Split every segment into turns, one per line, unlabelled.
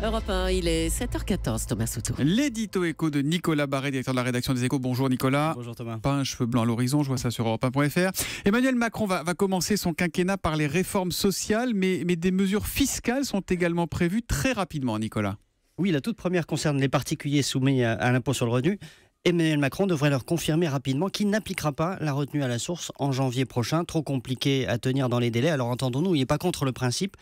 Europe 1, il est 7h14, Thomas Soutou.
L'édito éco de Nicolas Barré, directeur de la rédaction des Échos. Bonjour Nicolas.
Bonjour Thomas.
Pas un cheveu blanc à l'horizon, je vois ça sur europe1.fr. Emmanuel Macron va commencer son quinquennat par les réformes sociales, mais des mesures fiscales sont également prévues très rapidement, Nicolas.
Oui, la toute première concerne les particuliers soumis à l'impôt sur le revenu. Emmanuel Macron devrait leur confirmer rapidement qu'il n'appliquera pas la retenue à la source en janvier prochain. Trop compliqué à tenir dans les délais. Alors entendons-nous, il n'est pas contre le principe,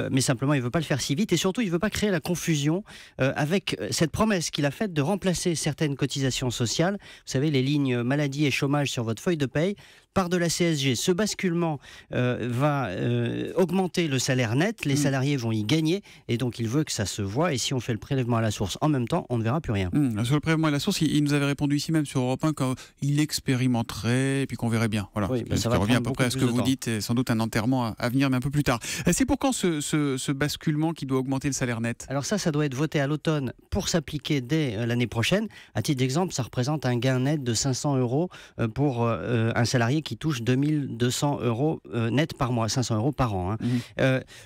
mais simplement il ne veut pas le faire si vite. Et surtout, il ne veut pas créer la confusion avec cette promesse qu'il a faite de remplacer certaines cotisations sociales. Vous savez, les lignes maladie et chômage sur votre feuille de paye par de la CSG. Ce basculement va augmenter le salaire net. Les salariés vont y gagner. Et donc, il veut que ça se voit. Et si on fait le prélèvement à la source en même temps, on ne verra plus rien.
Sur le prélèvement à la source, il nous avait répondu ici même sur Europe 1 qu'il expérimenterait et puis qu'on verrait bien. Voilà.
Oui,
ça revient à peu près à ce que vous dites, et sans doute un enterrement à venir, mais un peu plus tard. C'est pour quand ce basculement qui doit augmenter le salaire net ?
Alors ça doit être voté à l'automne pour s'appliquer dès l'année prochaine. À titre d'exemple, ça représente un gain net de 500 € pour un salarié qui touche 2200 € net par mois, 500 € par an.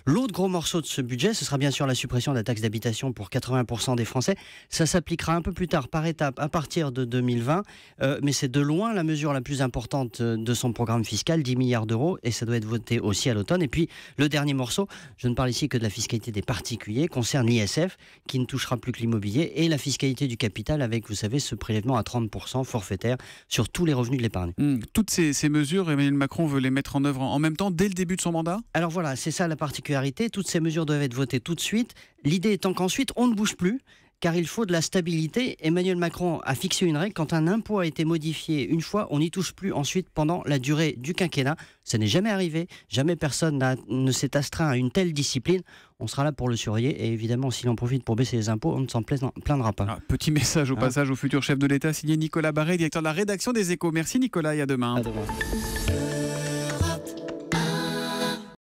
L'autre gros morceau de ce budget, ce sera bien sûr la suppression de la taxe d'habitation pour 80% des Français. Ça s'appliquera un peu plus tard, par étapes, à partir de 2020, mais c'est de loin la mesure la plus importante de son programme fiscal, 10 milliards d'euros, et ça doit être voté aussi à l'automne. Et puis, le dernier morceau, je ne parle ici que de la fiscalité des particuliers, concerne l'ISF, qui ne touchera plus que l'immobilier, et la fiscalité du capital avec, vous savez, ce prélèvement à 30% forfaitaire sur tous les revenus de l'épargne.
Toutes ces mesures, Emmanuel Macron veut les mettre en œuvre en même temps, dès le début de son mandat ?
Alors voilà, c'est ça la particularité. Toutes ces mesures doivent être votées tout de suite. L'idée étant qu'ensuite, on ne bouge plus, car il faut de la stabilité. Emmanuel Macron a fixé une règle. Quand un impôt a été modifié une fois, on n'y touche plus ensuite pendant la durée du quinquennat. Ça n'est jamais arrivé. Jamais personne ne s'est astreint à une telle discipline. On sera là pour le surveiller. Et évidemment, s'il en profite pour baisser les impôts, on ne s'en plaindra pas.
Petit message au passage au futur chef de l'État, signé Nicolas Barré, directeur de la rédaction des Échos. Merci Nicolas et à demain.
À demain.